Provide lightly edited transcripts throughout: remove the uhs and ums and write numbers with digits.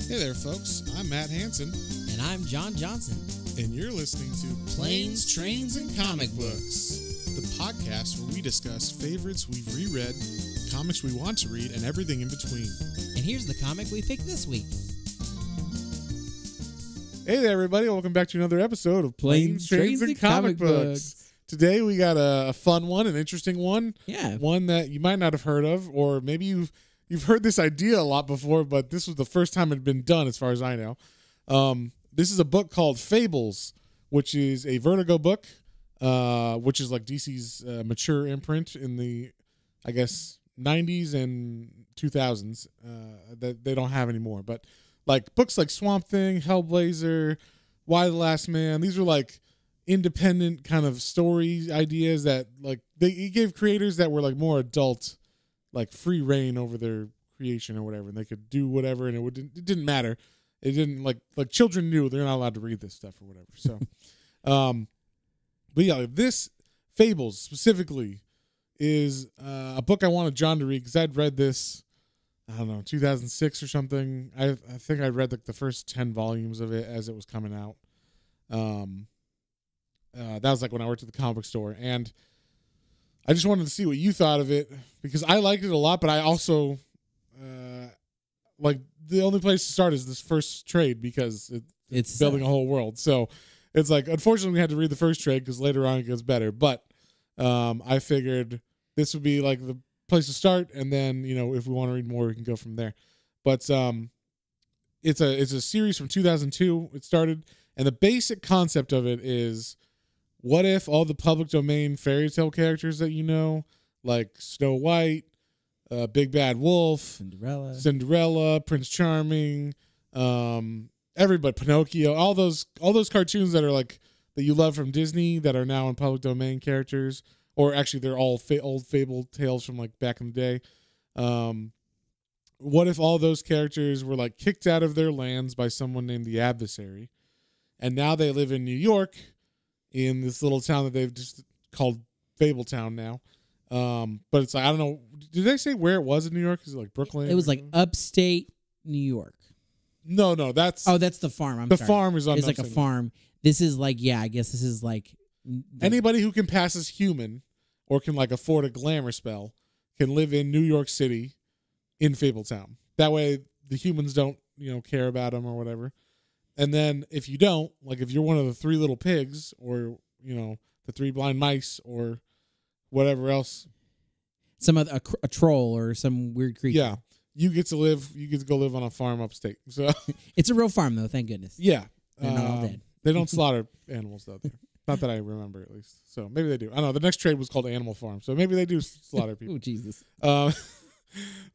Hey there, folks. I'm Matt Hansen. And I'm John Johnson. And you're listening to Planes, Trains, and Comic Books, the podcast where we discuss favorites we've reread, comics we want to read, and everything in between. And here's the comic we picked this week. Hey there, everybody. Welcome back to another episode of Planes, Trains, and Comic Books. Today we got a fun one, an interesting one. Yeah. One that you might not have heard of, or maybe you've heard this idea a lot before, but this was the first time it had been done as far as I know. This is a book called Fables, which is a Vertigo book, which is like DC's mature imprint in the, I guess, 90s and 2000s that they don't have anymore. But like books like Swamp Thing, Hellblazer, Why the Last Man, these were like independent kind of story ideas that like he gave creators that were like more adult, like free reign over their creation or whatever, and they could do whatever, and it didn't matter. It didn't like children knew they're not allowed to read this stuff or whatever. So, but yeah, this Fables specifically is a book I wanted John to read because I'd read this, I don't know, 2006 or something. I think I read like the first 10 volumes of it as it was coming out. That was like when I worked at the comic book store, and I just wanted to see what you thought of it because I liked it a lot, but I also like the only place to start is this first trade because it's building a whole world. So it's like, unfortunately, we had to read the first trade because later on it gets better. But I figured this would be like the place to start, and then if we want to read more, we can go from there. But it's a series from 2002. It started, and the basic concept of it is, what if all the public domain fairy tale characters that like Snow White, Big Bad Wolf, Cinderella, Prince Charming, everybody, Pinocchio, all those cartoons that are like that you love from Disney that are now in public domain characters, or actually they're all old fable tales from like back in the day. What if all those characters were like kicked out of their lands by someone named the Adversary, and now they live in New York, in this little town that they've just called Fabletown now. But it's like, I don't know. Did they say where it was in New York? Is it like Brooklyn? It was like upstate New York. No, that's the farm. The farm is on. It's like a farm. This is like, I guess this is like anybody who can pass as human or can like afford a glamour spell can live in New York City in Fabletown. That way the humans don't, care about them or whatever. And then if you don't, like if you're one of the three little pigs or, the three blind mice or whatever else. Some other a troll or some weird creature. Yeah. You get to go live on a farm upstate. So it's a real farm though, thank goodness. Yeah. They're not all dead. They don't slaughter animals though there. Not that I remember at least. So maybe they do. I don't know. The next trade was called Animal Farm. So maybe they do slaughter people. Oh, Jesus.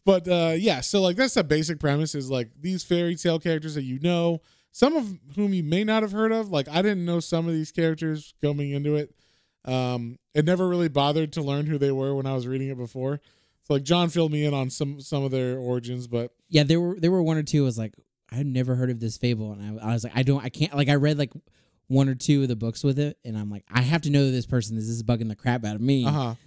But yeah, so like that's the basic premise is like these fairy tale characters that some of whom you may not have heard of. Like I didn't know some of these characters going into it. It never really bothered to learn who they were when I was reading it before. So like John filled me in on some of their origins, but yeah, there were one or two. I was like, I had never heard of this fable, and I was like, I can't. Like I read like one or two of the books with it, and I'm like, I have to know this person. This is bugging the crap out of me.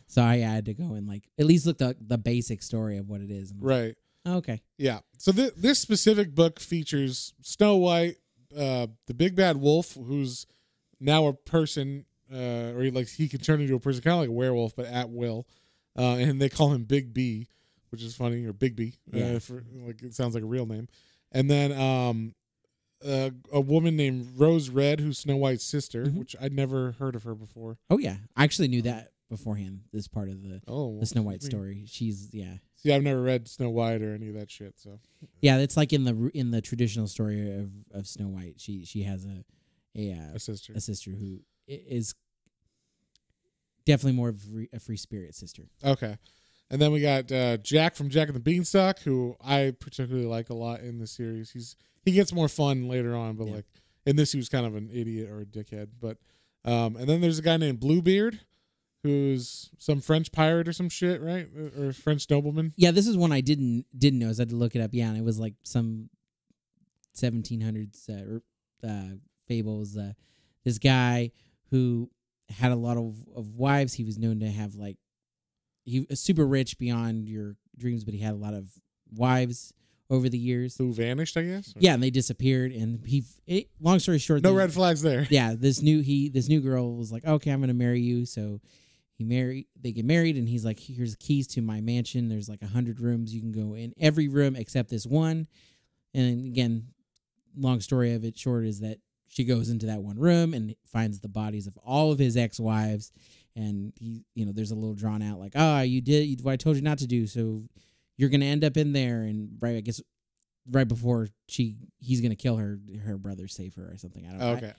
So I had to go and like at least look the basic story of what it is. Right. Like, okay. Yeah. So this specific book features Snow White, the Big Bad Wolf, who's now a person, or he can turn into a person, kind of like a werewolf, but at will. And they call him Big B, which is funny, or Big B. Yeah. It sounds like a real name. And then a woman named Rose Red, who's Snow White's sister, which I'd never heard of her before. Oh yeah, I actually knew that beforehand. This part of the Snow White story. She's See, I've never read Snow White or any of that shit. So yeah, it's like in the traditional story of Snow White. She has a sister who is definitely more of a free spirit sister. Okay. And then we got Jack from Jack and the Beanstalk, who I particularly like a lot in the series. He gets more fun later on, but like in this he was kind of an idiot or a dickhead. But and then there's a guy named Bluebeard, who's some French pirate or some shit, right? Or French nobleman. Yeah, this is one I didn't know. So I had to look it up. Yeah, and it was like some 1700s fables. This guy who had a lot of wives. He was known to have he was super rich beyond your dreams, but he had a lot of wives over the years. Who vanished, I guess? Or? Yeah, and they disappeared. And long story short, no red flags there. Yeah, this new girl was like, okay, I'm gonna marry you. So they get married, and he's like, here's the keys to my mansion. There's like 100 rooms. You can go in every room except this one. And again, long story of it short is that she goes into that one room and finds the bodies of all of his ex-wives. And there's a little drawn out like, you did what I told you not to do. So you're going to end up in there. And right before he's going to kill her brother save her or something. I don't know. Okay.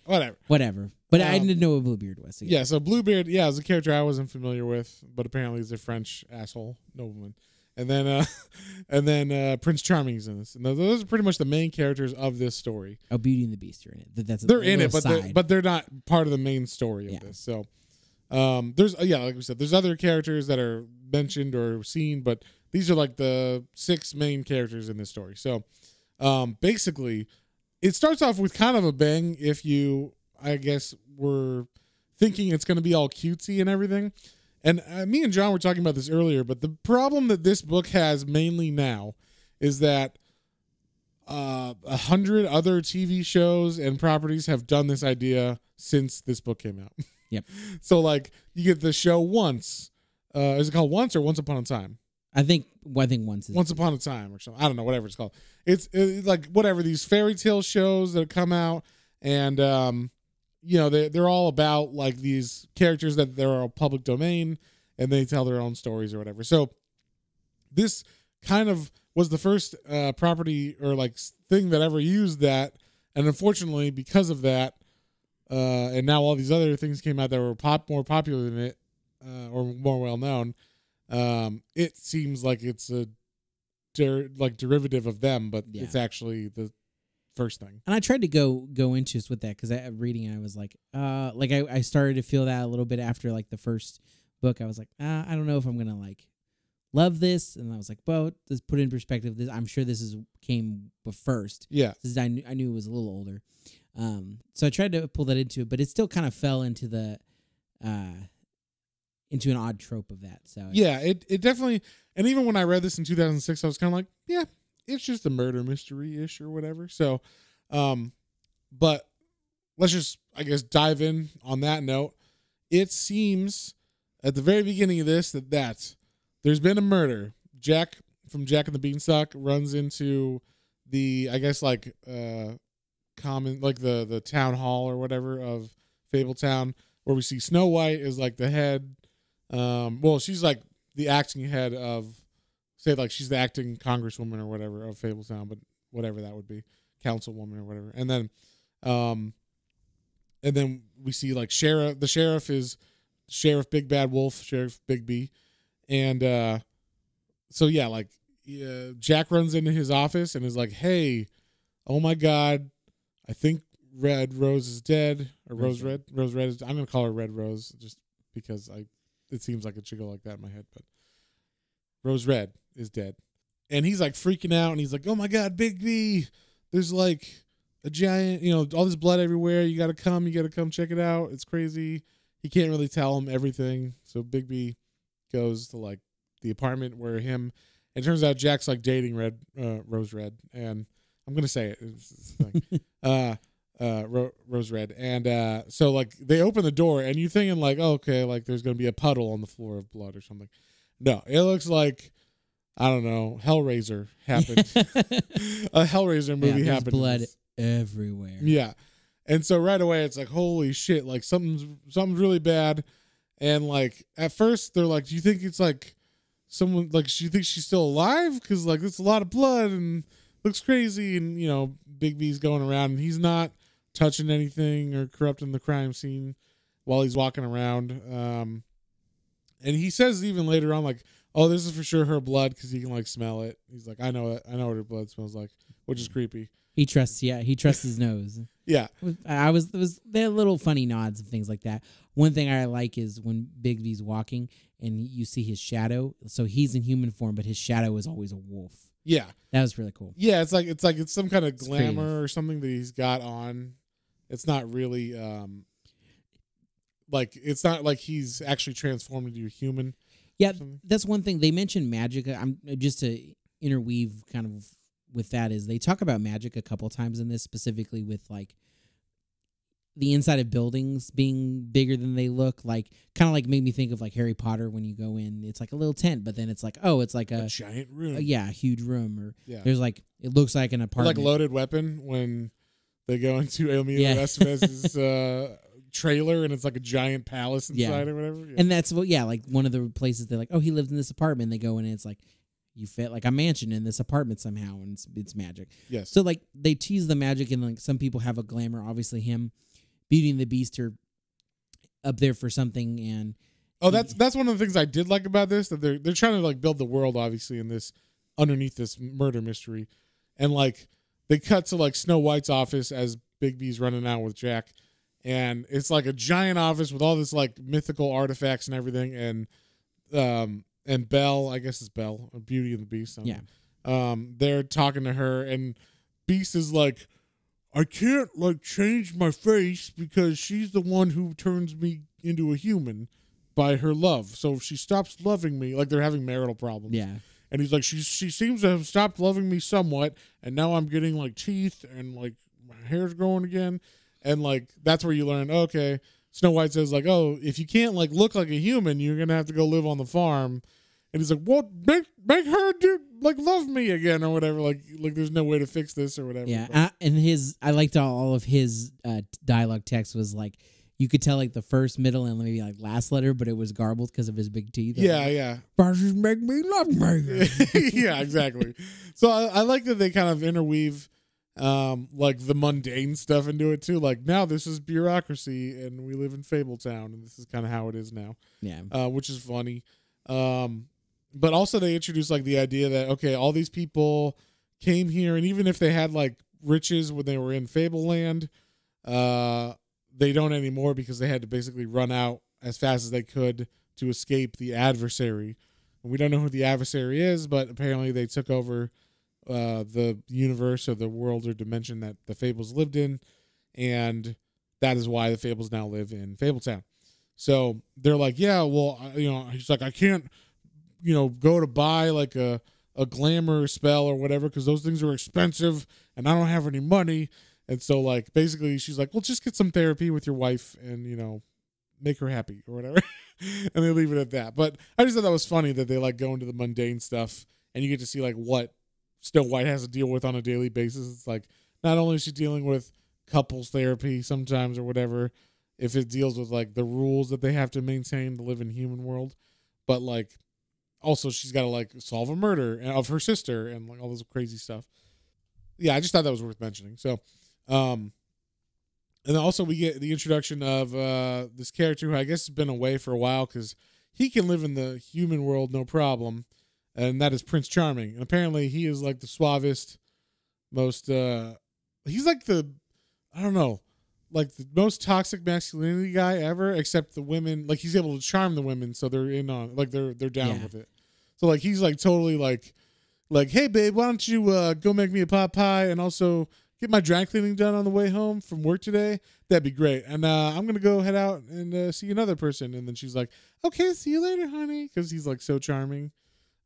Whatever. But I didn't know what Bluebeard was. So yeah. So Bluebeard, is a character I wasn't familiar with, but apparently he's a French asshole nobleman. And then Prince Charming is in this. And those are pretty much the main characters of this story. Oh, Beauty and the Beast are in it. They're in it, but they're not part of the main story of this. So there's like we said, there's other characters that are mentioned or seen, but these are like the 6 main characters in this story. So basically, it starts off with kind of a bang if you, I guess, were thinking it's going to be all cutesy and everything. And me and John were talking about this earlier, but the problem that this book has mainly now is that 100 other TV shows and properties have done this idea since this book came out. Yep. So like you get the show Once. Is it called Once or Once Upon a Time? I think Once is Once Upon a Time or something. I don't know, whatever it's called. It's like whatever these fairy tale shows that come out, and they're all about like these characters that they're all public domain and they tell their own stories or whatever. So this kind of was the first property or like thing that ever used that, and unfortunately because of that, and now all these other things came out that were more popular than it or more well known. It seems like it's a derivative of them, but it's actually the first thing. And I tried to go into this with that because reading it, I was like I started to feel that a little bit after like the first book. I was like, I don't know if I'm gonna like love this, and I was like, well, let's put it in perspective. I'm sure this came first. Yeah, because I knew it was a little older. So I tried to pull that into it, but it still kind of fell into the into an odd trope of that. So yeah, it definitely. And even when I read this in 2006, I was kind of like, yeah, it's just a murder mystery-ish or whatever. So, but let's just, I guess, dive in on that note. It seems at the very beginning of this that there's been a murder. Jack from Jack and the Beanstalk runs into the, I guess, like common, like the town hall or whatever of Fabletown, where we see Snow White is like the head. Well, she's like the acting head of, say, like she's the acting congresswoman or whatever of Fabletown, but whatever that would be, councilwoman or whatever. And then we see like sheriff. The sheriff is Sheriff Big Bad Wolf, Sheriff Big B, and so yeah, like Jack runs into his office and is like, "Hey, oh my God, I think Red Rose is dead, or Rose Red is. I'm gonna call her Red Rose just because it seems like it should go like that in my head, but Rose Red is dead." And he's like freaking out, and he's like, "Oh my God, Big B, there's like a giant, all this blood everywhere. You gotta come check it out. It's crazy." He can't really tell him everything, so Big B goes to like the apartment where it turns out Jack's like dating Rose Red, and I'm gonna say it. It's like, Rose Red, and so like they open the door, and you're thinking like, oh, okay, like there's gonna be a puddle on the floor of blood or something. No, it looks like, I don't know, Hellraiser happened. A Hellraiser movie happened. Blood everywhere. Yeah. And so right away it's like, holy shit, like something's really bad. And like at first they're like, do you think it's like someone, like, do you think she's still alive? Because like it's a lot of blood and looks crazy. And Big B's going around and he's not touching anything or corrupting the crime scene while he's walking around. And he says even later on, like, oh, this is for sure her blood because he can like smell it. He's like, I know what her blood smells like, which is creepy. He trusts his nose. Yeah. They had little funny nods and things like that. One thing I like is when Big B's walking and you see his shadow. So he's in human form, but his shadow is always a wolf. Yeah. That was really cool. Yeah, it's some kind of glamour or something that he's got on. It's not really like it's not like he's actually transformed into a human. Yeah, that's one thing. They mentioned magic. I'm just to interweave kind of with that is they talk about magic a couple times in this, specifically with like the inside of buildings being bigger than they look. Like kind of like made me think of like Harry Potter when you go in. It's like a little tent, but then it's like, oh, it's like a giant room. A huge room. Or there's like, it looks like an apartment. Like Loaded Weapon when they go into Emilio Estevez's trailer and it's like a giant palace inside or whatever. Yeah. And that's what, like one of the places they're like, oh, he lives in this apartment. They go in and it's like, you fit like a mansion in this apartment somehow, and it's magic. Yes. So like they tease the magic, and like some people have a glamour. Obviously, him, Beauty and the Beast are up there for something. And that's one of the things I did like about this, that they're trying to like build the world, obviously, in this underneath this murder mystery, and like they cut to like Snow White's office as Bigby's running out with Jack, and it's like a giant office with all this like mythical artifacts and everything, and Belle, I guess it's Belle, Beauty and the Beast. They're talking to her, and Beast is like, I can't like change my face because she's the one who turns me into a human by her love. So if she stops loving me, like they're having marital problems. Yeah. And he's like, she seems to have stopped loving me somewhat, and now I'm getting like teeth and like my hair's growing again. And like that's where you learn, okay, Snow White says like, oh, if you can't like look like a human, you're gonna have to go live on the farm. And he's like, well, make her like love me again or whatever. Like there's no way to fix this or whatever. Yeah, and I liked all of his dialogue text was like, you could tell like the first, middle, and maybe like last letter, but it was garbled because of his big teeth. Yeah. Brushes make me love me. Yeah, exactly. So I like that they kind of interweave like the mundane stuff into it too. Like now this is bureaucracy and we live in Fabletown, and this is kind of how it is now. Yeah. Which is funny. But also they introduced like the idea that, okay, all these people came here, and even if they had like riches when they were in Fableland, they don't anymore because they had to basically run out as fast as they could to escape the Adversary. And we don't know who the Adversary is, but apparently they took over the universe or the world or dimension that the Fables lived in, and that is why the Fables now live in Fabletown. So they're like, yeah, well, he's like, I can't, go to buy like a glamour spell or whatever because those things are expensive and I don't have any money. And so like basically she's like, well, just get some therapy with your wife and, make her happy or whatever. And they leave it at that. But I just thought that was funny that they like go into the mundane stuff and you get to see like what Snow White has to deal with on a daily basis. It's like not only is she dealing with couples therapy sometimes or whatever, if it deals with like the rules that they have to maintain to live in human world, but like also she's got to like solve a murder of her sister and like all this crazy stuff. Yeah, I just thought that was worth mentioning. So, and then also we get the introduction of this character who I guess has been away for a while because he can live in the human world no problem, and that is Prince Charming. And apparently he is like the suavest, most he's like the, I don't know, like the most toxic masculinity guy ever, except the women. Like he's able to charm the women, so they're in on, like they're down with it. So like he's like totally like, hey babe, why don't you go make me a pot pie and also get my dry cleaning done on the way home from work today? That'd be great. And I'm gonna go head out and see another person. And then she's like, okay, see you later, honey, because he's like so charming,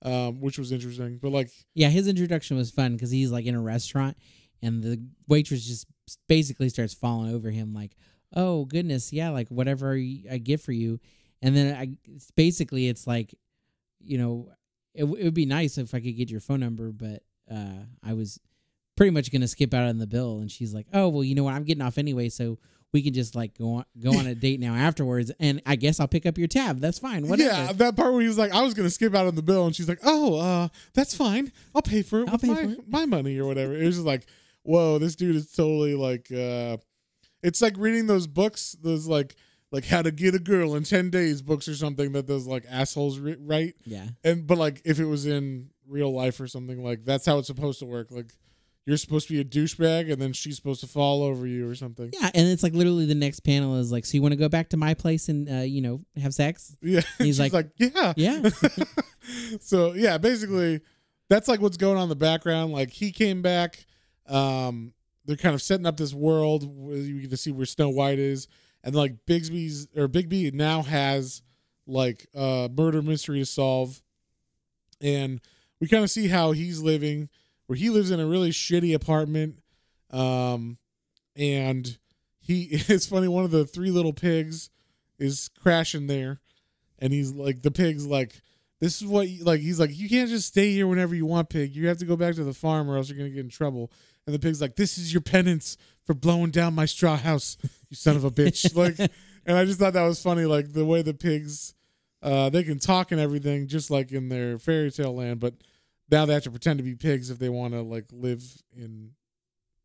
which was interesting. But like, yeah, his introduction was fun because he's like in a restaurant and the waitress just basically starts falling over him like, oh goodness, yeah, like whatever I get for you. And then it's like, it would be nice if I could get your phone number, but I was pretty much gonna skip out on the bill. And she's like, oh well, you know what, I'm getting off anyway, so we can just like go on a date now afterwards, and I guess I'll pick up your tab. That's fine. Whatever. Yeah, that part where he was like, I was gonna skip out on the bill, and she's like, oh, that's fine. I'll pay for it with my money or whatever. It was just like, whoa, this dude is totally like, it's like reading those books, those like How to Get a Girl in 10 Days books or something that those like assholes write. Yeah. But like if it was in real life or something, like that's how it's supposed to work. Like you're supposed to be a douchebag and then she's supposed to fall over you or something. Yeah, and it's like literally the next panel is like, so you want to go back to my place and have sex? Yeah. And he's like, yeah. Yeah. So yeah, basically that's like what's going on in the background. Like he came back. They're kind of setting up this world where you get to see where Snow White is. And like Bigby now has like a murder mystery to solve. And we kind of see how he's living where he lives in a really shitty apartment. And it's funny, one of the 3 little pigs is crashing there, and he's like, the pig's like, this is what, he's like, you can't just stay here whenever you want, pig. You have to go back to the farm or else you're going to get in trouble. And the pig's like, this is your penance for blowing down my straw house, you son of a bitch. And I just thought that was funny, like the way the pigs, they can talk and everything just like in their fairy tale land, but now they have to pretend to be pigs if they want to like live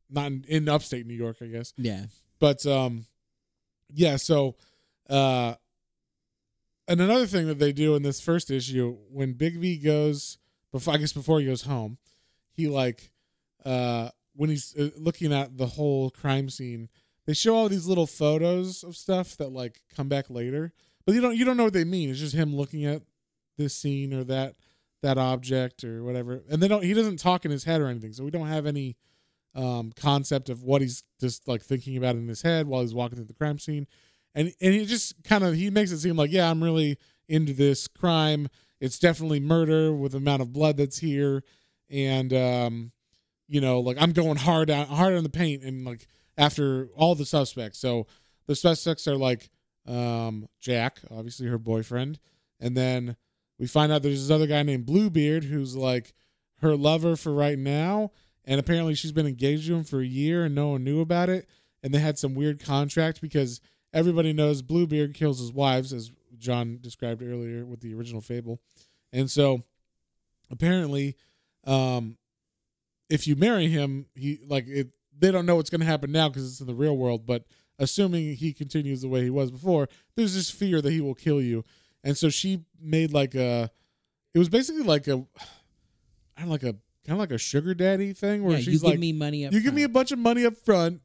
not in upstate New York, I guess. Yeah. But yeah, so and another thing that they do in this first issue, when Bigby goes before he goes home, he when he's looking at the whole crime scene, they show all these little photos of stuff that like come back later, but you don't know what they mean. It's just him looking at this scene or that object or whatever, and he doesn't talk in his head or anything, so we don't have any concept of what he's just like thinking about in his head while he's walking through the crime scene. And he just he makes it seem like, yeah, I'm really into this crime. It's definitely murder with the amount of blood that's here. And, like I'm going hard on the paint and like after all the suspects. So the suspects are like Jack, obviously her boyfriend. And then we find out there's this other guy named Bluebeard who's like her lover for right now. And apparently she's been engaged to him for a year and no one knew about it. And they had some weird contract because everybody knows Bluebeard kills his wives, as John described earlier with the original Fable. And so apparently, if you marry him, they don't know what's going to happen now because it's in the real world. But assuming he continues the way he was before, there's this fear that he will kill you. And so she made it was basically like kind of like a sugar daddy thing where she's like, give me money up you front. give me a bunch of money up front,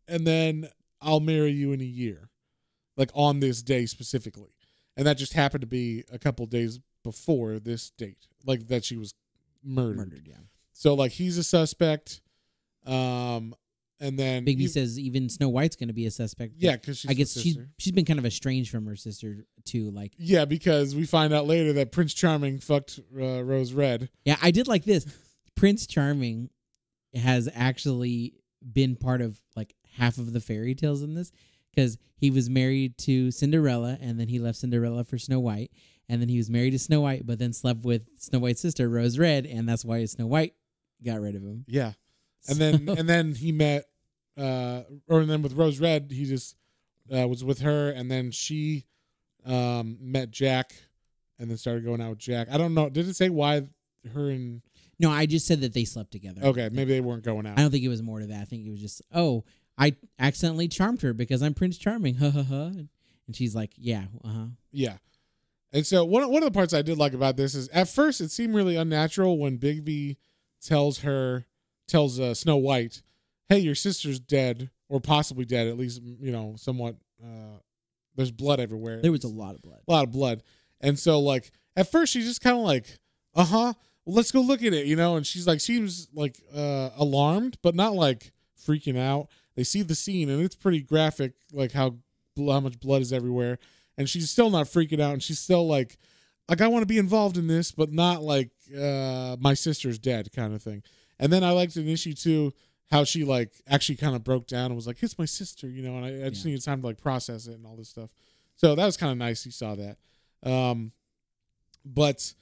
and then I'll marry you in a year, like on this day specifically. And that just happened to be a couple days before this date, like that she was murdered. Yeah. So like he's a suspect. And then Bigby says even Snow White's going to be a suspect. Yeah, because I guess she's been kind of estranged from her sister too. Like, yeah, because we find out later that Prince Charming fucked Rose Red. Yeah, I did like this. Prince Charming has actually been part of like half of the fairy tales in this, because he was married to Cinderella and then he left Cinderella for Snow White, and then he was married to Snow White but then slept with Snow White's sister Rose Red, and that's why Snow White got rid of him. Yeah. And then he met with Rose Red, he just was with her, and then she met Jack and then started going out with Jack. I don't know. Did it say why her and... No, I just said that they slept together. Okay, maybe they weren't going out. I don't think it was more to that. I think it was just, I accidentally charmed her because I'm Prince Charming. Ha ha ha. And she's like, yeah, uh-huh. Yeah. And so one of the parts I did like about this is at first it seemed really unnatural when Bigby tells Snow White, hey, your sister's dead, or possibly dead, at least, somewhat. There's blood everywhere. There was a lot of blood. A lot of blood. And so, like, at first she's just kind of like, well, let's go look at it, and she's like, seems like alarmed, but not like freaking out. They see the scene, and it's pretty graphic, like how much blood is everywhere. And she's still not freaking out, and she's still like I want to be involved in this, but not like my sister's dead kind of thing. And then I liked in issue 2 how she like actually kind of broke down and was like, it's my sister, and I just needed time to like process it and all this stuff. So that was kind of nice. You saw that. But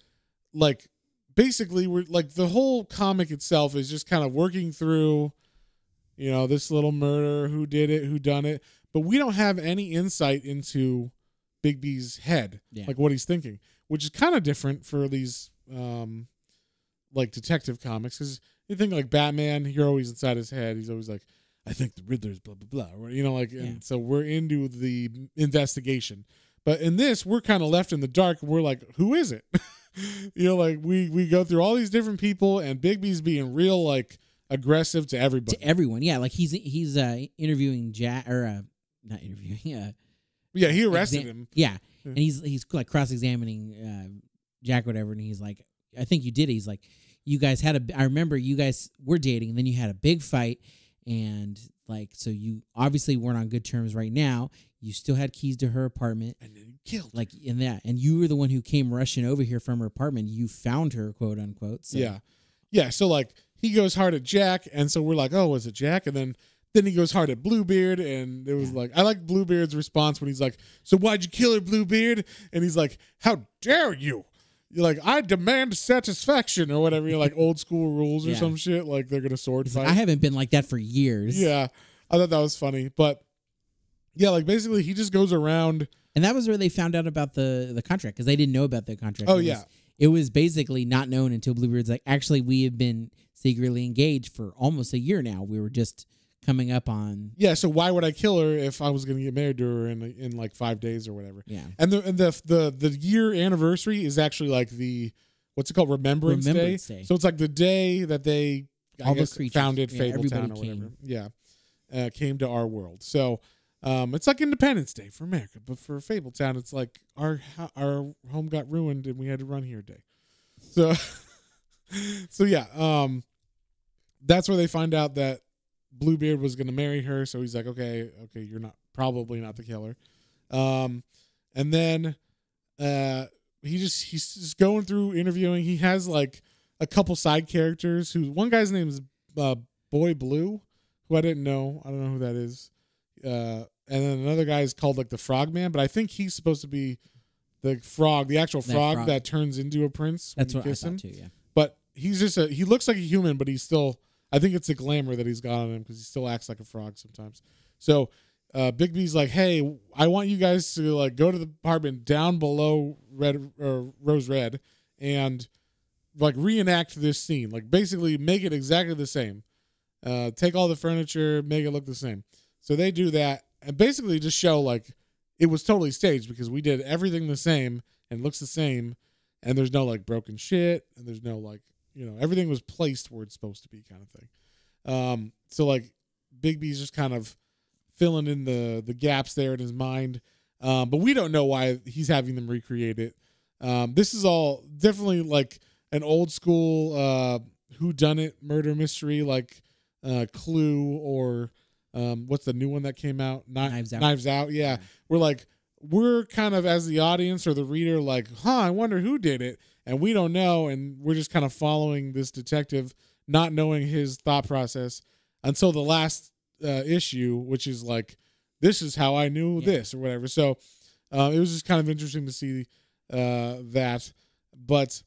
like basically we're like the whole comic itself is just kind of working through, this little murder, who did it, who done it. But we don't have any insight into Bigby's head, like what he's thinking, which is kind of different for these like detective comics, because you think like Batman, you're always inside his head. He's always like, I think the Riddler's blah blah blah, and so we're into the investigation. But in this, we're kind of left in the dark. We're like, who is it? Like we go through all these different people, and Bigby's being real like aggressive to everybody, to everyone. Yeah, like he's interviewing Jack, or not interviewing. Yeah, he arrested him. Yeah, and he's like cross-examining Jack, whatever, and he's like, I think you did it. He's like, you guys I remember you guys were dating, and then you had a big fight, and like, so you obviously weren't on good terms right now. You still had keys to her apartment, and then you killed her. Like in that, and you were the one who came rushing over here from her apartment. You found her, quote unquote. So. Yeah. So like he goes hard at Jack, and so we're like, oh, was it Jack? And then he goes hard at Bluebeard, and it was like, I like Bluebeard's response when he's like, so why'd you kill her, Bluebeard? And he's like, how dare you? You're like, I demand satisfaction or whatever. You're like old school rules or some shit. Like they're gonna sword fight. I haven't been like that for years. Yeah, I thought that was funny, but yeah, like basically he just goes around. And that was where they found out about the contract because they didn't know about the contract. Oh, It was basically not known until Bluebeard's like, actually, we have been secretly engaged for almost a year now. We were just coming up on. Yeah, so why would I kill her if I was going to get married to her in like 5 days or whatever? Yeah. And the year anniversary is actually like what's it called? Remembrance Day. So it's like the day that they founded Fabletown or whatever. Yeah. Came to our world. So it's like Independence Day for America, but for Fabletown, it's like our home got ruined and we had to run here day. So yeah, that's where they find out that Bluebeard was going to marry her. So he's like, okay, you're probably not the killer. And then he's just going through interviewing. He has like a couple side characters one guy's name is Boy Blue, who I didn't know. I don't know who that is. And then another guy is called like the Frogman, but I think he's supposed to be the frog, the actual frog that turns into a prince. That's what I thought too, yeah. But he's just he looks like a human, but he's still, I think it's the glamour that he's got on him because he still acts like a frog sometimes. So Big B's like, hey, I want you guys to like go to the apartment down below Rose Red and like reenact this scene. Like basically make it exactly the same. Take all the furniture, make it look the same. So they do that and basically just show like it was totally staged because we did everything the same and looks the same, and there's no like broken shit and there's no like, everything was placed where it's supposed to be kind of thing. So like Big B's just kind of filling in the gaps there in his mind. But we don't know why he's having them recreate it. This is all definitely like an old school whodunit murder mystery like Clue or what's the new one that came out? Knives Out. Yeah. We're kind of as the audience or the reader like, I wonder who did it. And we don't know. And we're just kind of following this detective, not knowing his thought process until the last issue, which is like, this is how I knew this or whatever. So it was just kind of interesting to see that. But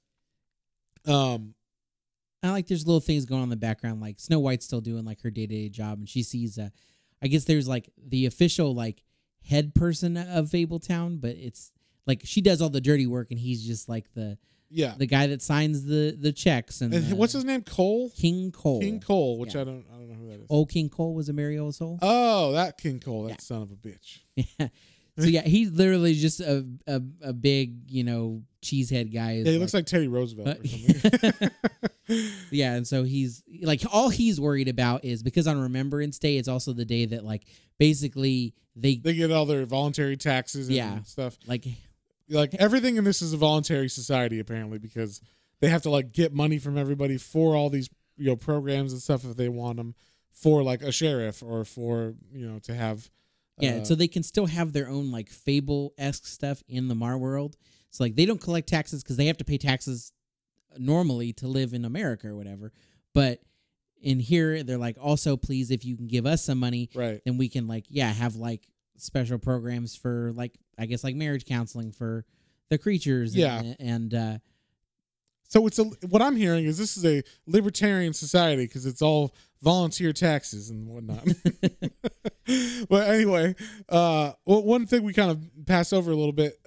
I like there's little things going on in the background, like Snow White's still doing like her day-to-day job, and she sees I guess there's like the official like head person of Fabletown, but it's like she does all the dirty work and he's just like the guy that signs the checks and what's his name? King Cole, which I don't know who that is. Old King Cole was a merry old soul. Oh, that King Cole, that son of a bitch. Yeah. So yeah, he's literally just a big, cheesehead guy. Yeah, he looks like Teddy Roosevelt or something. Yeah, and so he's like, all he's worried about is because on Remembrance Day, it's also the day that like basically they get all their voluntary taxes and stuff. Like everything in this is a voluntary society apparently because they have to like get money from everybody for all these programs and stuff if they want them for like a sheriff or for to have. Yeah, so they can still have their own like Fable-esque stuff in the Mar world. So like they don't collect taxes because they have to pay taxes normally to live in America or whatever. But in here, they're like, also, please, if you can give us some money, right, then we can like, have like special programs for like, I guess like marriage counseling for the creatures. And so what I'm hearing is this is a libertarian society because it's all volunteer taxes and whatnot. But anyway, one thing we kind of passed over a little bit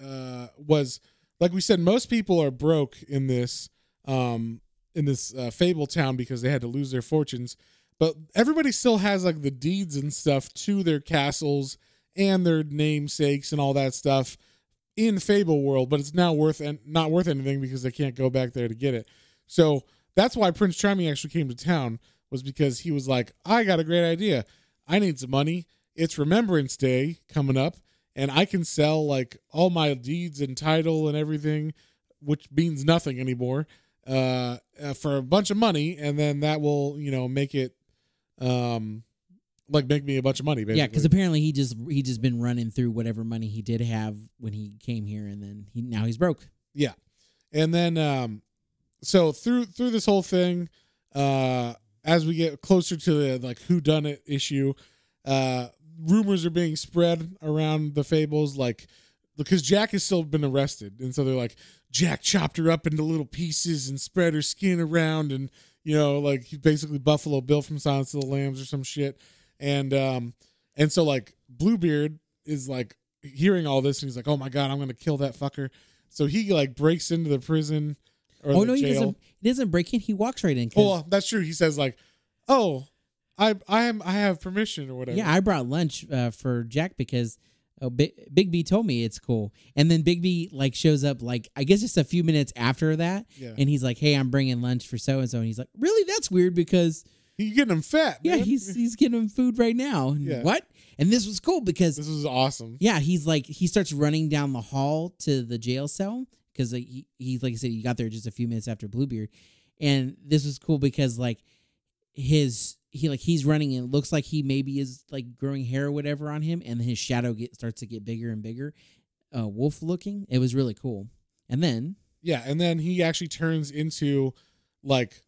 was, like we said, most people are broke in this Fabletown because they had to lose their fortunes. But everybody still has like the deeds and stuff to their castles and their namesakes and all that stuff in Fable world, but it's now not worth anything because they can't go back there to get it. So that's why Prince Charming actually came to town, was because he was like, I got a great idea. I need some money. It's Remembrance Day coming up, and I can sell like all my deeds and title and everything, which means nothing anymore, for a bunch of money, and then that will, make it make me a bunch of money, basically. Yeah, because apparently he just been running through whatever money he did have when he came here, and then now he's broke. Yeah, and then so through this whole thing, as we get closer to the like whodunit issue, rumors are being spread around the Fables, like because Jack has still been arrested, and so they're like Jack chopped her up into little pieces and spread her skin around, and like he's basically Buffalo Bill from Silence of the Lambs or some shit, and so like Bluebeard is like hearing all this, and he's like, oh my god, I'm gonna kill that fucker. So he like breaks into the prison or the jail. He doesn't break in. He walks right in. Oh, that's true. He says like, oh, I have permission or whatever. Yeah, I brought lunch for Jack because Big B told me it's cool. And then Big B like shows up like I guess just a few minutes after that, and he's like, "Hey, I'm bringing lunch for so and so." And he's like, "Really? That's weird because you're getting him fat." Yeah, man. he's getting him food right now. Yeah. What? And this was cool because this was awesome. Yeah, he's like he starts running down the hall to the jail cell because he like I said he got there just a few minutes after Bluebeard, and this was cool because like he's running and it looks like he maybe is like growing hair or whatever on him, and then his shadow starts to get bigger and bigger, wolf looking. It was really cool. And then he actually turns into like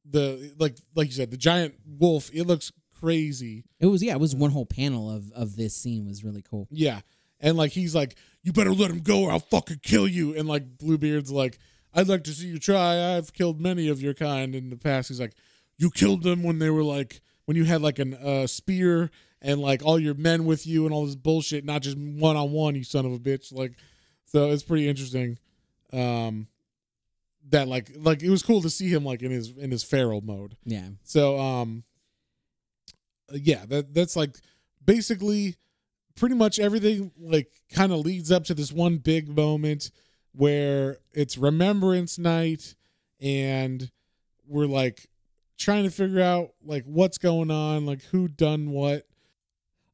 the like you said, the giant wolf. It looks crazy. It was one whole panel of this scene was really cool. Yeah. And like he's like, you better let him go or I'll fucking kill you. And like Bluebeard's like, I'd like to see you try. I've killed many of your kind in the past. He's like, you killed them when they were like when you had like a spear and like all your men with you and all this bullshit, not just one-on-one, you son of a bitch. Like, so it's pretty interesting. That like it was cool to see him like in his feral mode. Yeah. So that's like basically pretty much everything like kind of leads up to this one big moment where it's Remembrance Night and we're like trying to figure out like what's going on, like who done what.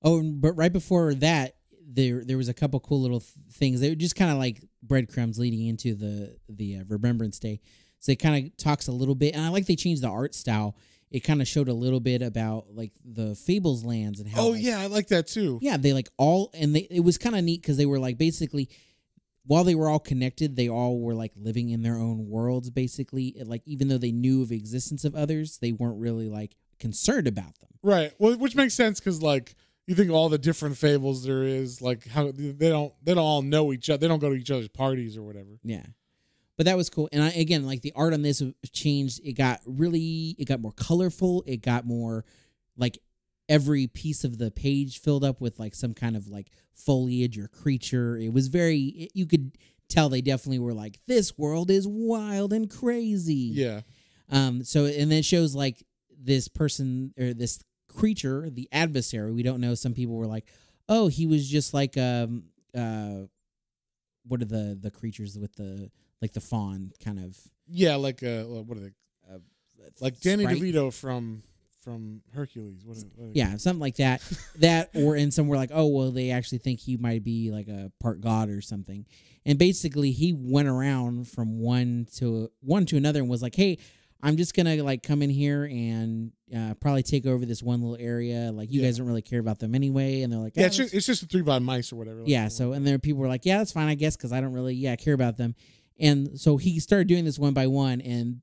Oh, but right before that, there was a couple cool little things. They were just kind of like breadcrumbs leading into the Remembrance Day. So it kind of talks a little bit, and I like they changed the art style. It kind of showed a little bit about like the Fables lands and how. Oh yeah, I like that too. Yeah, they like all, and it was kind of neat because they were like basically, while they were all connected, they all were like living in their own worlds. Basically, like even though they knew of the existence of others, they weren't really like concerned about them. Right. Well, which makes sense because like you think of all the different fables there is, like how they don't all know each other. They don't go to each other's parties or whatever. Yeah. But that was cool. And again, like the art on this changed. It got more colorful. It got more like every piece of the page filled up with like some kind of like foliage or creature. It was you could tell they definitely were like, this world is wild and crazy. Yeah. So, and then it shows like this person or this creature, the Adversary. We don't know. Some people were like, oh, he was just like, what are the creatures with the, like the fawn kind of. Yeah, like what are they? Like Danny sprite? DeVito from Hercules. What yeah, something like that. And some were like, oh, well, they actually think he might be like a part god or something. And basically, he went around from one to another and was like, hey, I'm just gonna like come in here and probably take over this one little area. Like you guys don't really care about them anyway. And they're like, yeah, it's just a 3 by mice or whatever. Yeah. So and then people were like, yeah, that's fine, I guess, because I don't really care about them. And so he started doing this one by one, and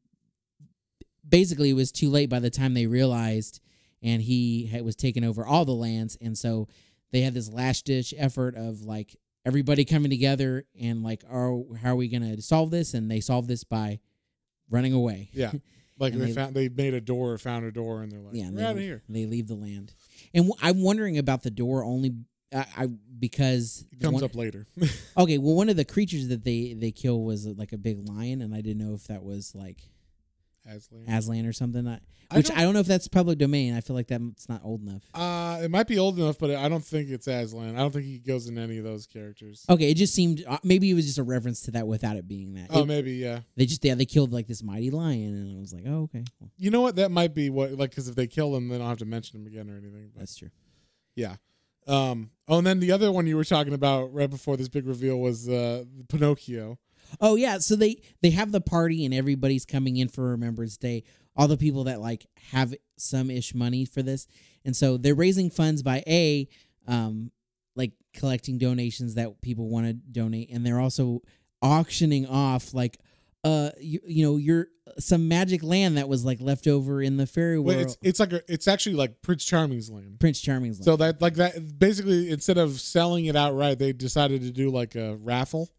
basically it was too late by the time they realized, and he was taking over all the lands. And so they had this last ditch effort of like everybody coming together and like, how are we gonna solve this? And they solved this by running away. Yeah. Like they made a door, found a door, and they're like, we're out of here. They leave the land. And I'm wondering about the door only because it comes up later. Okay, well, one of the creatures that they kill was like a big lion, and I didn't know if that was like Aslan or something. I don't know if that's public domain. I feel like that's not old enough. It might be old enough, but I don't think it's Aslan. I don't think he goes in any of those characters. Okay, it just seemed maybe it was just a reference to that without it being that. Maybe yeah. They killed like this mighty lion, and I was like, oh okay. Well, you know what? That might be what because if they kill him, then I don't have to mention him again or anything. But. That's true. Yeah. And then the other one you were talking about right before this big reveal was Pinocchio. Oh yeah, so they have the party and everybody's coming in for Remembrance Day. All the people that like have some ish money for this, and so they're raising funds by like collecting donations that people want to donate, and they're also auctioning off like you're some magic land that was like left over in the fairy world. It's actually like Prince Charming's land. Prince Charming's land. So that basically, instead of selling it outright, they decided to do like a raffle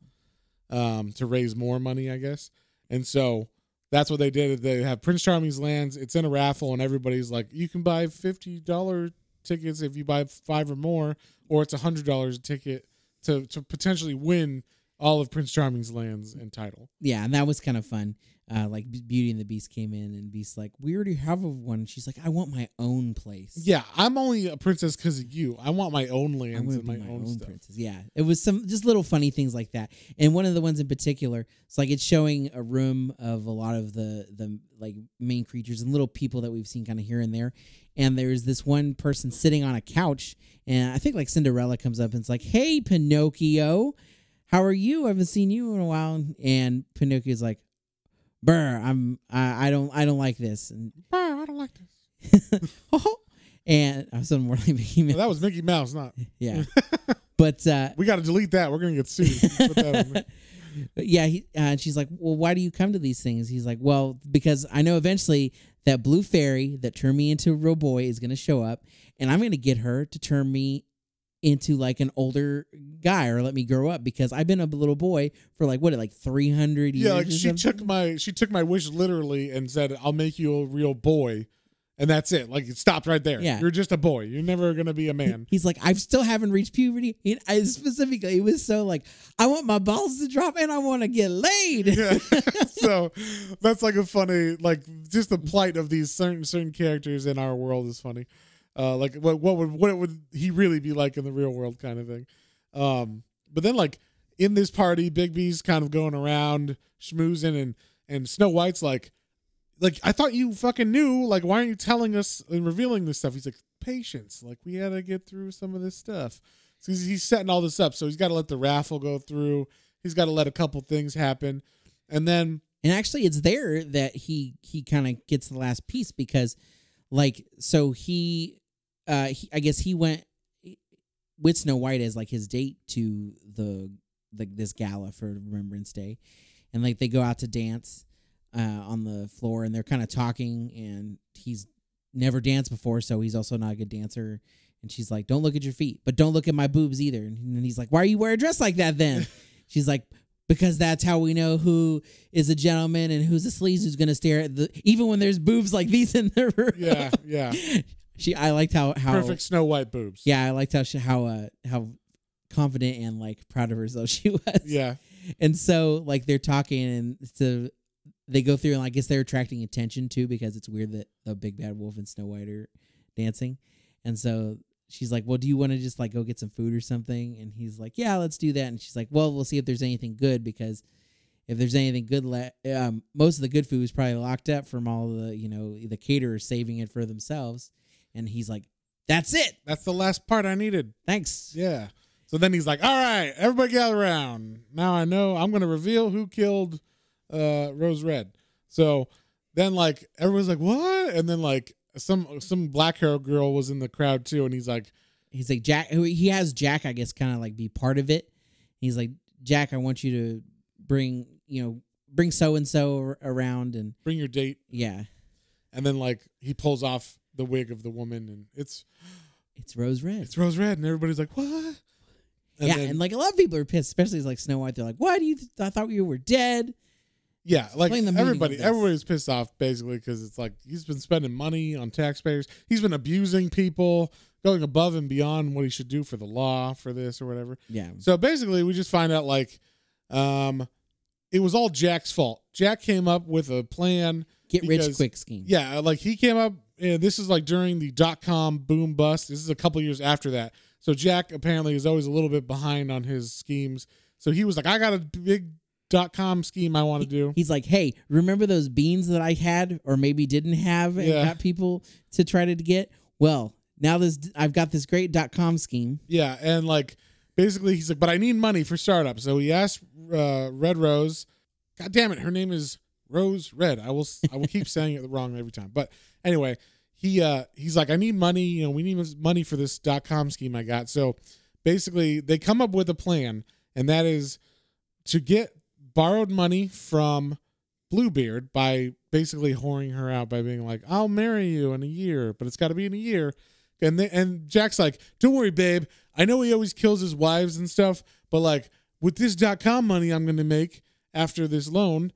to raise more money, I guess. And so that's what they did. They have Prince Charming's lands. It's in a raffle, and everybody's like, you can buy $50 tickets if you buy 5 or more, or it's $100 a ticket to potentially win all of Prince Charming's lands and title. Yeah, and that was kind of fun. Like Beauty and the Beast came in, and Beast's like, we already have one. She's like, I want my own place. Yeah, I'm only a princess because of you. I want my own lands and my own stuff. Princess. Yeah, it was some just little funny things like that. And one of the ones in particular, it's like it's showing a room of a lot of the like main creatures and little people that we've seen kind of here and there. And there's this one person sitting on a couch, and I think like Cinderella comes up and it's like, hey, Pinocchio, how are you? I haven't seen you in a while. And Pinocchio's like, Brr, I don't like this. And Brr, I don't like this. And I was something more like Mickey Mouse. Well, that was Mickey Mouse, not. Yeah. But we got to delete that. We're gonna get sued. Put that on there. But yeah, and she's like, well, why do you come to these things? He's like, well, because I know eventually that blue fairy that turned me into a real boy is gonna show up, and I'm gonna get her to turn me into like an older guy or let me grow up, because I've been a little boy for like 300 years. Yeah, like she took my wish literally and said, I'll make you a real boy, and that's it. Like, it stopped right there. Yeah, you're just a boy. You're never gonna be a man. He's like, I still haven't reached puberty. I specifically, it was so like, I want my balls to drop and I want to get laid. Yeah. So that's like a funny, like, just the plight of these certain characters in our world is funny. Like what would he really be like in the real world, kind of thing. But then like in this party, Bigby's kind of going around schmoozing, and Snow White's like I thought you fucking knew. Like, why aren't you telling us and revealing this stuff? He's like, patience. Like, we had to get through some of this stuff. So he's setting all this up. So he's got to let the raffle go through. He's got to let a couple things happen, and actually it's there that he kind of gets the last piece, because like, so I guess he went with Snow White as like his date to this gala for Remembrance Day, and like they go out to dance on the floor, and they're kind of talking, and he's never danced before, so he's also not a good dancer. And she's like, don't look at your feet, but don't look at my boobs either. And he's like, why are you wearing a dress like that then? She's like, because that's how we know who is a gentleman and who's a sleaze who's going to stare at even when there's boobs like these in the room. Yeah. I liked how perfect Snow White boobs. Yeah, I liked how confident and like proud of herself she was. Yeah. And so like they're talking, and so they go through, and I guess they're attracting attention too, because it's weird that the big bad wolf and Snow White are dancing. And so she's like, well, do you want to just like go get some food or something? And he's like, yeah, let's do that. And she's like, well, we'll see if there's anything good, because if there's anything good, most of the good food is probably locked up from all the caterers saving it for themselves. And he's like, that's it. That's the last part I needed. Thanks. Yeah. So then he's like, all right, everybody gather around. Now I know I'm going to reveal who killed Rose Red. So then like everyone's like, what? And then like some black hair girl was in the crowd too, and he's like Jack. He has Jack, I guess, kind of like be part of it. He's like, Jack, I want you to bring so and so around and bring your date. Yeah. And then like he pulls off the wig of the woman, and it's Rose Red. It's Rose Red, and everybody's like, what? And and like a lot of people are pissed, especially like Snow White. They're like, why do you? I thought you were dead. Yeah, like everybody's pissed off basically, because it's like he's been spending money on taxpayers. He's been abusing people, going above and beyond what he should do for the law for this or whatever. Yeah. So basically, we just find out like, it was all Jack's fault. Jack came up with a plan. Get rich quick scheme. Yeah, like he came up. This is like during the .com boom bust. This is a couple years after that. So Jack apparently is always a little bit behind on his schemes. So he was like, I got a big .com scheme I want to do. He's like, hey, remember those beans that I had or maybe didn't have and got people to try to get? Well, now I've got this great .com scheme. Yeah, and like basically he's like, but I need money for startup. So he asked Red Rose. God damn it, her name is Rose Red. I will keep saying it wrong every time. But anyway, he's like, I need money. We need money for this .com scheme I got. So basically, they come up with a plan, and that is to get borrowed money from Bluebeard by basically whoring her out by being like, I'll marry you in a year, but it's got to be in a year. And Jack's like, don't worry, babe. I know he always kills his wives and stuff, but like with this .com money I'm going to make after this loan,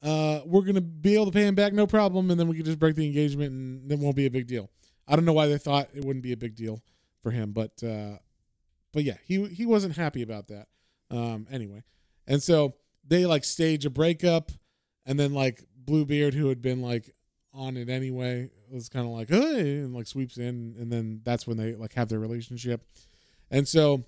we're going to be able to pay him back no problem. And then we can just break the engagement and it won't be a big deal. I don't know why they thought it wouldn't be a big deal for him, but yeah, he wasn't happy about that. Anyway. And so they like stage a breakup, and then like Bluebeard, who had been like on it anyway, was kind of like, hey, and like sweeps in, and then that's when they like have their relationship. And so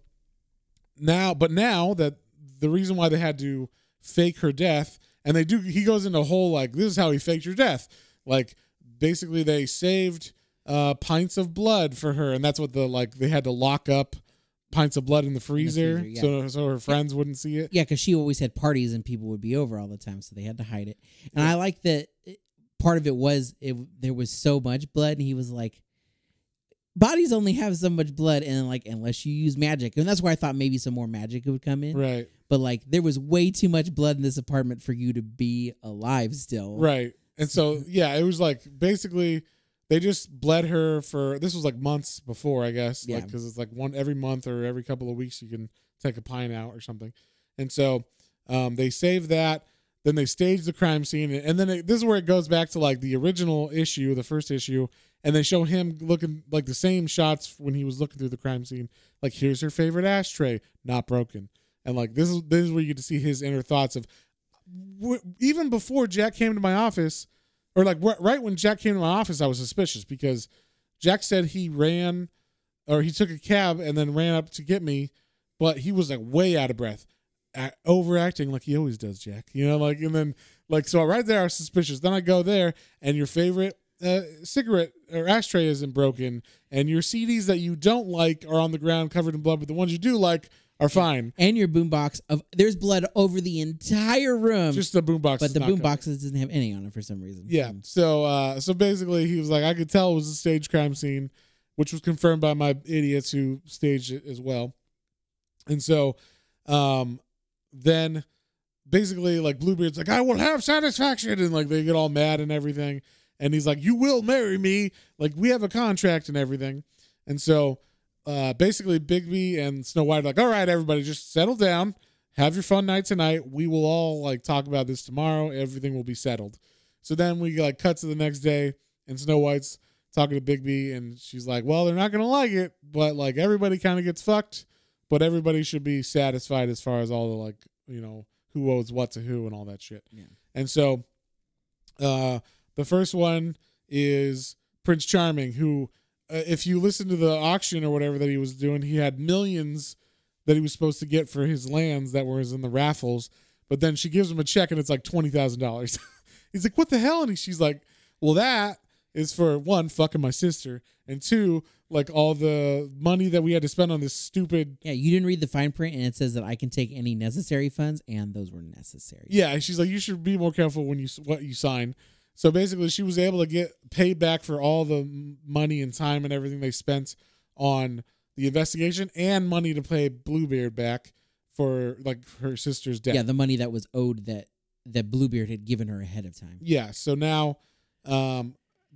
now that the reason why they had to fake her death, and he goes into a whole like, this is how he faked your death. Like basically they saved pints of blood for her, and that's what they had to lock up pints of blood in the freezer, yeah. so her friends wouldn't see it. Yeah, because she always had parties and people would be over all the time, so they had to hide it. And I like that part of it was there was so much blood, and he was like, bodies only have so much blood, and like unless you use magic, and that's where I thought maybe some more magic would come in. Right. But like there was way too much blood in this apartment for you to be alive still. Right. And so yeah, it was like basically they just bled her for, this was like months before, I guess. Yeah. Because it's like every month or every couple of weeks you can take a pint out or something. And so they saved that. Then they staged the crime scene. And then this is where it goes back to like the original issue, the first issue. And they show him looking like the same shots when he was looking through the crime scene. Like, here's her favorite ashtray, not broken. And like this is where you get to see his inner thoughts of, even before Jack came to my office, or like right when Jack came to my office, I was suspicious because Jack said he took a cab and then ran up to get me, but he was like way out of breath, overacting like he always does, Jack. You know, like, and then like, so right there I was suspicious. Then I go there and your favorite cigarette or ashtray isn't broken, and your CDs that you don't like are on the ground covered in blood, but the ones you do like are fine. And your boombox there's blood over the entire room. Just the boombox, but the boomboxes didn't have any on it for some reason. Yeah. So basically, he was like, I could tell it was a staged crime scene, which was confirmed by my idiots who staged it as well. And so, then basically, like Bluebeard's like, I will have satisfaction, and like they get all mad and everything. And he's like, you will marry me. Like we have a contract and everything. And so. Basically Bigby and Snow White are like, all right, everybody, just settle down, have your fun night tonight. We will all like talk about this tomorrow. Everything will be settled. So then we like cut to the next day, and Snow White's talking to Bigby, and she's like, well, they're not gonna like it, but like everybody kind of gets fucked, but everybody should be satisfied as far as all the like, you know, who owes what to who and all that shit. Yeah. And so the first one is Prince Charming, who if you listen to the auction or whatever that he was doing, he had millions that he was supposed to get for his lands that were in the raffles. But then she gives him a check and it's like $20,000. He's like, what the hell? And she's like, well, that is for one, fucking my sister, and two, like all the money that we had to spend on this stupid. Yeah, you didn't read the fine print, and it says that I can take any necessary funds, and those were necessary. Yeah, and she's like, you should be more careful when what you sign. So basically, she was able to get paid back for all the money and time and everything they spent on the investigation, and money to pay Bluebeard back for like her sister's death. Yeah, the money that was owed that Bluebeard had given her ahead of time. Yeah. So now,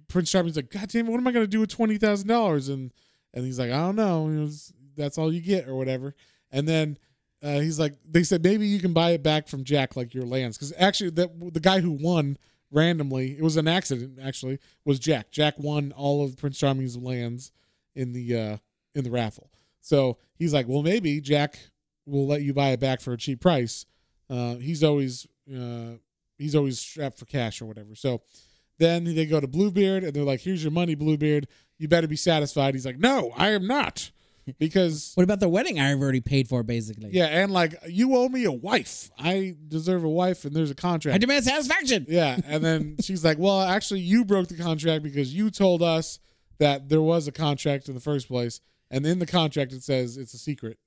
Prince Charming's like, God damn it, what am I gonna do with $20,000? And he's like, I don't know. That's all you get or whatever. And then he's like, they said maybe you can buy it back from Jack, like your lands, because actually the guy who won. Randomly, it was an accident. Actually, was Jack. Jack won all of Prince Charming's lands in the raffle. So he's like, well, maybe Jack will let you buy it back for a cheap price. He's always strapped for cash or whatever. So then they go to Bluebeard and they're like, here's your money, Bluebeard. You better be satisfied. He's like, no, I am not. Because what about the wedding I've already paid for, basically? Yeah, and like, you owe me a wife. I deserve a wife, and there's a contract. I demand satisfaction. Yeah, and then she's like, well, actually, you broke the contract because you told us that there was a contract in the first place, and in the contract it says it's a secret.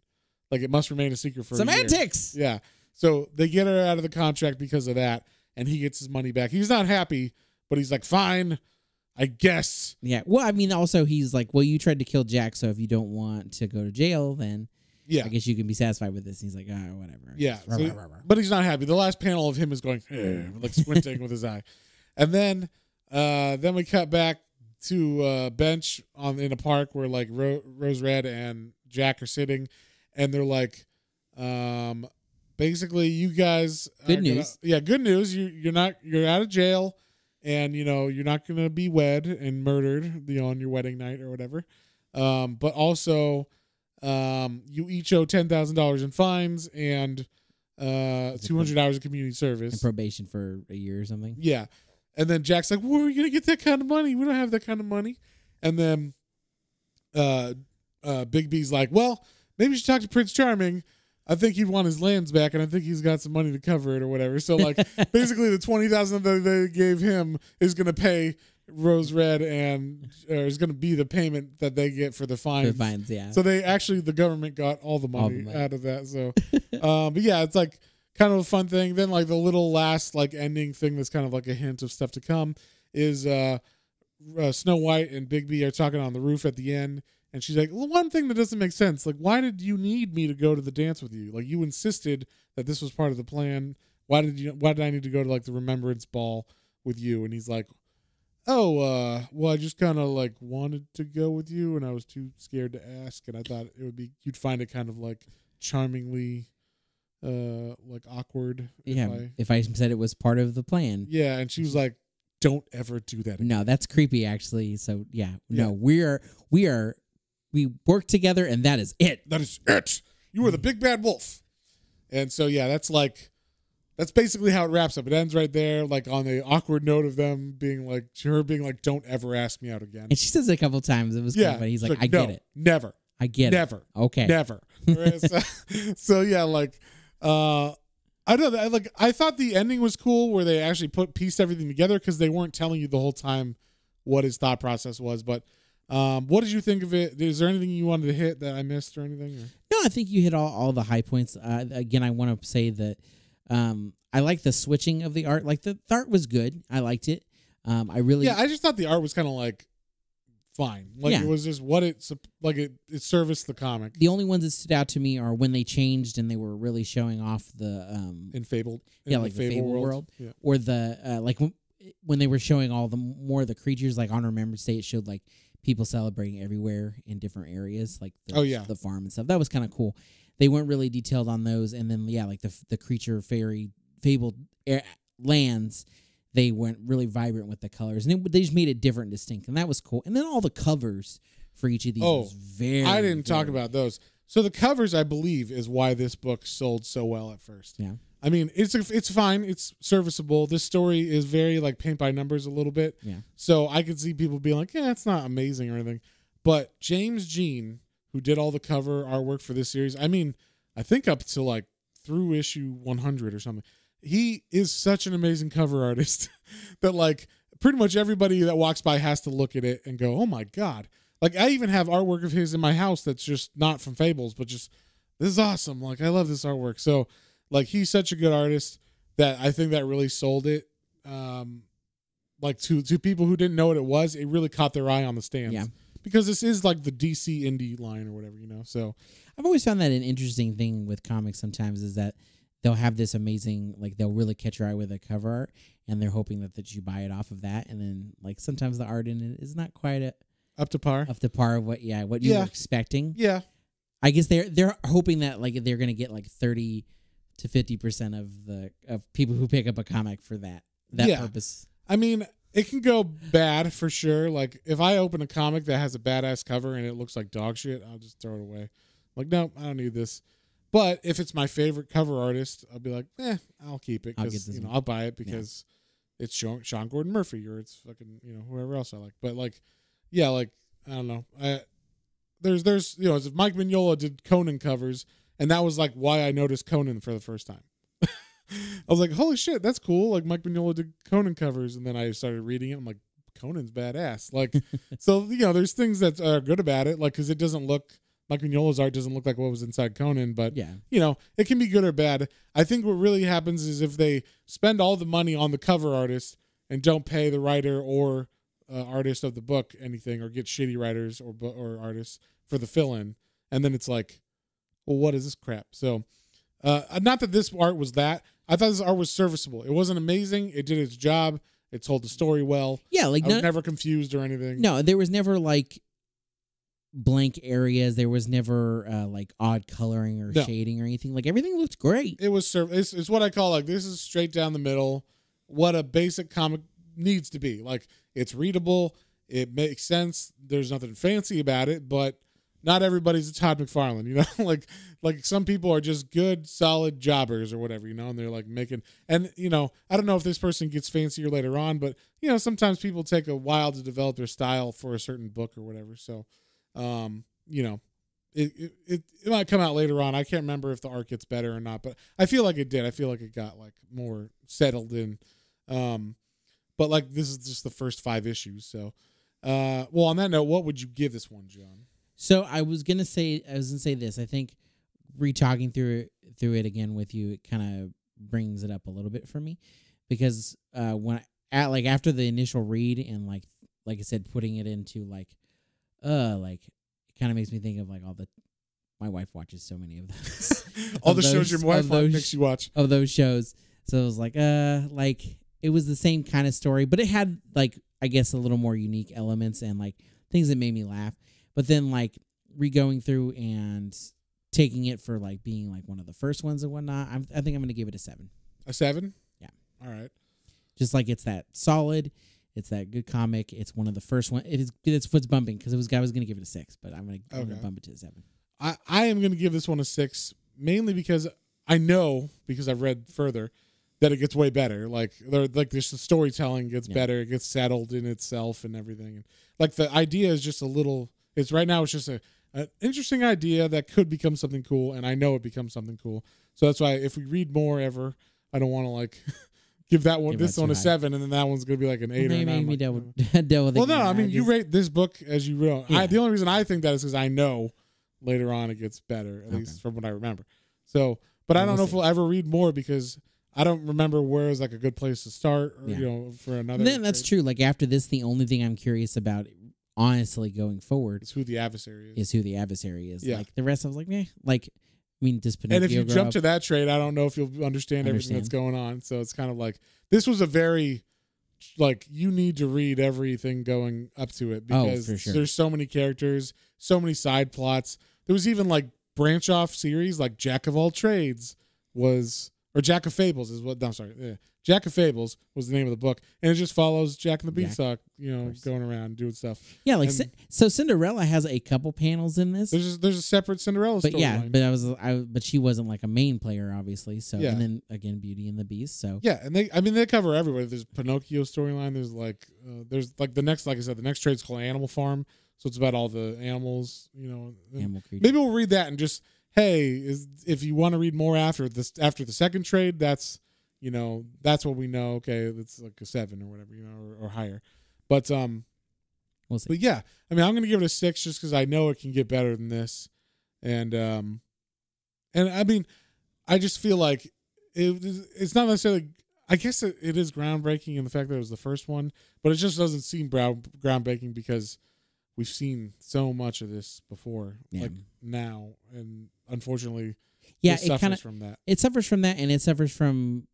Like, it must remain a secret for semantics. A year. Yeah, so they get her out of the contract because of that, and he gets his money back. He's not happy, but he's like, fine, I guess. Yeah. Well, I mean, also he's like, well, you tried to kill Jack, so if you don't want to go to jail, then Yeah. I guess you can be satisfied with this. And he's like, whatever. Yeah. But he's not happy. The last panel of him is going, like squinting with his eye. And then we cut back to a bench in a park where like Rose Red and Jack are sitting, and they're like, basically, you guys. Good news. Good news. You're out of jail, and you're not gonna be wed and murdered, on your wedding night or whatever. But also, you each owe $10,000 in fines and 200 hours of community service and probation for a year or something. Yeah. And then Jack's like, where are we going to get that kind of money? We don't have that kind of money. And then Big B's like, well, maybe you should talk to Prince Charming. I think he'd want his lands back, and I think he's got some money to cover it or whatever. So, like, basically the $20,000 that they gave him is going to pay Rose Red is going to be the payment that they get for the fines. The fines, yeah. So the government got all the money out of that. So, but yeah, it's like, kind of a fun thing. Then like the little last like ending thing that's kind of like a hint of stuff to come is Snow White and Bigby are talking on the roof at the end, and she's like, well, one thing that doesn't make sense, like, why did you need me to go to the dance with you? Like, you insisted that this was part of the plan. Why did I need to go to like the remembrance ball with you? And he's like, well, I just kind of like wanted to go with you, and I was too scared to ask, and I thought you'd find it kind of like charmingly like awkward. If I said it was part of the plan. Yeah, and she was like, don't ever do that again. No, that's creepy actually. So no, we work together, and that is it. That is it. You are the big bad wolf. And so that's basically how it wraps up. It ends right there, like on the awkward note of them being like, don't ever ask me out again. And she says it a couple times. It was kind of funny. He's like, I get it. Never. I get it. Never. Okay. Never. So yeah, like I know that I thought the ending was cool where they actually pieced everything together, because they weren't telling you the whole time what his thought process was. But what did you think of it? Is there anything you wanted to hit that I missed or anything? Or? No, I think you hit all the high points. Again, I want to say that I like the switching of the art. Like the art was good. I liked it. I just thought the art was kind of like fine. Like it was just what it serviced the comic. The only ones that stood out to me are when they changed and they were really showing off the in Fabled. Like the Fable world. Yeah. Or the like when they were showing all the more of the creatures, like on Remembrance Day, it showed like people celebrating everywhere in different areas, like the farm and stuff. That was kind of cool. They weren't really detailed on those, and then like the creature fairy fabled lands. They went really vibrant with the colors, and they just made it different and distinct, and that was cool. And then all the covers for each of these was very... I didn't talk about those. So the covers, I believe, is why this book sold so well at first. Yeah. I mean, it's fine. It's serviceable. This story is very, like, paint by numbers a little bit. Yeah. So I could see people being like, it's not amazing or anything. But James Jean, who did all the cover artwork for this series, I mean, I think up to, like, through issue 100 or something, he is such an amazing cover artist that like pretty much everybody that walks by has to look at it and go, oh my God. Like I even have artwork of his in my house that's just not from Fables, but just, this is awesome. Like I love this artwork. So like he's such a good artist that I think that really sold it. Like to people who didn't know what it was, it really caught their eye on the stands. Yeah. Because this is like the DC indie line or whatever, So I've always found that an interesting thing with comics sometimes is that they'll have this amazing, like they'll really catch your eye with a cover art, and they're hoping that you buy it off of that, and then like sometimes the art in it is not quite up to par of what you were expecting. Yeah, I guess they're hoping that like they're gonna get like 30 to 50% of people who pick up a comic for that purpose. I mean, it can go bad for sure. Like if I open a comic that has a badass cover and it looks like dog shit, I'll just throw it away. Like no, I don't need this. But if it's my favorite cover artist, I'll be like, I'll keep it because I'll buy it because it's Sean Gordon Murphy or it's fucking whoever else I like. But like, like I don't know. There's as if Mike Mignola did Conan covers, and that was like why I noticed Conan for the first time. I was like, holy shit, that's cool. Like Mike Mignola did Conan covers, and then I started reading it. I'm like, Conan's badass. Like, so there's things that are good about it, like because it doesn't look. Mike Mignola's art doesn't look like what was inside Conan, but it can be good or bad. I think what really happens is if they spend all the money on the cover artist and don't pay the writer or artist of the book anything, or get shitty writers or artists for the fill-in, and then it's like, well, what is this crap? So, not that this art was that. I thought this art was serviceable. It wasn't amazing. It did its job. It told the story well. Yeah, like I was never confused or anything. No, there was never like blank areas. There was never like odd coloring or shading or anything. Like everything looked great. It was it's what I call like this is straight down the middle. What a basic comic needs to be. Like it's readable. It makes sense. There's nothing fancy about it, but not everybody's a Todd McFarlane, you know. like some people are just good, solid jobbers or whatever, you know, and they're like making. And you know, I don't know if this person gets fancier later on, but you know, sometimes people take a while to develop their style for a certain book or whatever. So, you know, it might come out later on. I can't remember if the art gets better or not, but I feel like it did. I feel like it got like more settled in. But like this is just the first 5 issues. So, well, on that note, what would you give this one, John? So I was gonna say this. I think re-talking through it again with you, it kind of brings it up a little bit for me, because when after the initial read and like I said, putting it into like it kind of makes me think of like my wife watches so many of those. All the shows your wife makes you watch. Of those shows. So it was like it was the same kind of story, but it had like, I guess, a little more unique elements and like things that made me laugh. But then like re-going through and taking it for like being like one of the first ones and whatnot, I think I'm going to give it a 7. A 7? Yeah. All right. Just like it's that solid, it's that good comic. It's one of the first one. It's foot's bumping because I was going to give it a 6, but I'm going to bump it to a 7. I am going to give this one a 6, mainly because I know, because I've read further, that it gets way better. Like there's the storytelling gets better. It gets settled in itself and everything. And like the idea is just a little. It's right now. It's just an interesting idea that could become something cool, and I know it becomes something cool. So that's why if we read more ever, I don't want to like give this one a 7, and then that one's gonna be like an 8 or 9. Maybe deal with it. Well, no, I mean you rate this book as you wrote. Yeah. The only reason I think that is because I know later on it gets better, at least from what I remember. So, but I don't know if we'll ever read more because I don't remember where is like a good place to start, or, you know, for another. And then that's true. Like after this, the only thing I'm curious about, honestly, going forward, is who the adversary is. Yeah. Like the rest, I was like, meh. Like, I mean, does Pinocchio and if you jump to that trade, I don't know if you'll understand everything that's going on. So it's kind of like this was a very like you need to read everything going up to it because for sure. There's so many characters, so many side plots. There was even like branch off series like Jack of All Trades was. Or Jack of Fables is what. No, I'm sorry. Yeah. Jack of Fables was the name of the book, and it just follows Jack and the Beanstalk, you know, going around doing stuff. Yeah, like so Cinderella has a couple panels in this. There's a separate Cinderella story. But yeah, but she wasn't like a main player, obviously. So and then again, Beauty and the Beast. So yeah, and they cover everywhere. There's Pinocchio storyline. There's like the next, like I said, the next trade's called Animal Farm, so it's about all the animals, you know. Animal creatures. Maybe we'll read that and just. Hey, if you want to read more after the second trade, that's that's what we know. Okay, it's like a 7 or whatever, you know, or higher. But we'll see. But yeah, I mean, I'm gonna give it a 6 just because I know it can get better than this, and I mean, I just feel like it's not necessarily. I guess it is groundbreaking in the fact that it was the first one, but it just doesn't seem groundbreaking because we've seen so much of this before, like now, and unfortunately, it suffers from that. It suffers from that, and it suffers from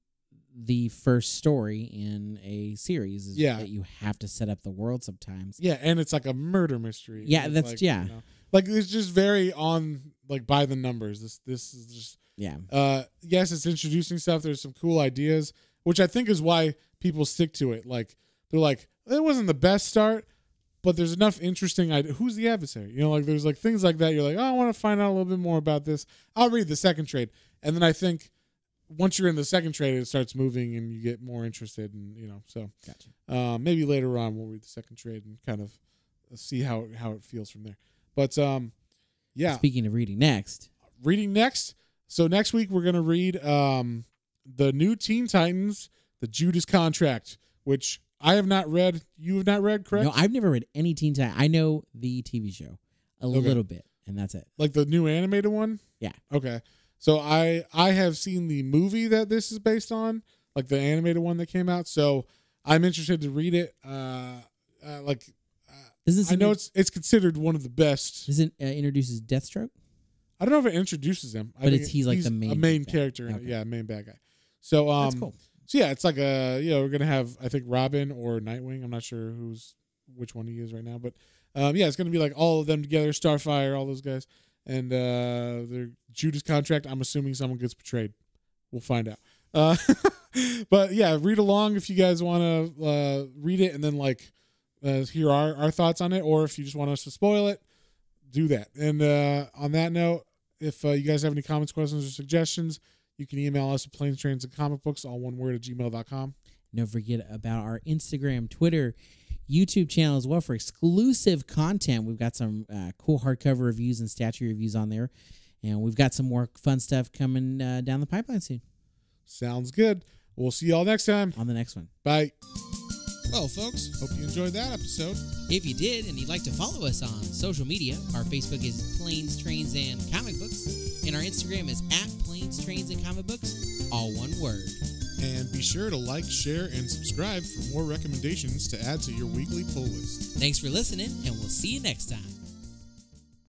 the first story in a series. That you have to set up the world sometimes. Yeah, and it's like a murder mystery. Yeah, that's like, you know, like it's just very on like by the numbers. This is just yes, it's introducing stuff. There's some cool ideas, which I think is why people stick to it. Like they're like, it wasn't the best start. But there's enough interesting ideas. Who's the adversary? You know, like there's like things like that. You're like, oh, I want to find out a little bit more about this. I'll read the second trade. And then I think once you're in the second trade, it starts moving and you get more interested. And, you know, so gotcha. Maybe later on we'll read the second trade and kind of see how it feels from there. But yeah. Speaking of reading next. So next week we're going to read the new Teen Titans, the Judas Contract, which I have not read. You have not read, correct? No, I've never read any Teen Titans. I know the TV show a little bit, and that's it. Like the new animated one? Yeah. Okay. So I have seen the movie that this is based on, like the animated one that came out. So I'm interested to read it. I know it's considered one of the best. Does it introduces Deathstroke? I don't know if it introduces him. But he's like the main character. Okay. Yeah, main bad guy. So that's cool. So yeah, it's like we're gonna have, I think, Robin or Nightwing. I'm not sure which one he is right now, but yeah, it's gonna be like all of them together, Starfire, all those guys, and their Judas Contract. I'm assuming someone gets betrayed. We'll find out. But yeah, read along if you guys want to read it and then like hear our thoughts on it, or if you just want us to spoil it, do that. And on that note, if you guys have any comments, questions, or suggestions, you can email us at Planes, Trains, and Comic Books, all one word, at gmail.com. Don't forget about our Instagram, Twitter, YouTube channel as well for exclusive content. We've got some cool hardcover reviews and statue reviews on there. And we've got some more fun stuff coming down the pipeline soon. Sounds good. We'll see you all next time. On the next one. Bye. Well, folks, hope you enjoyed that episode. If you did and you'd like to follow us on social media, our Facebook is Planes, Trains, and Comic Books, and our Instagram is @Planes, Trains, and Comic Books, all one word. And be sure to like, share, and subscribe for more recommendations to add to your weekly pull list. Thanks for listening, and we'll see you next time.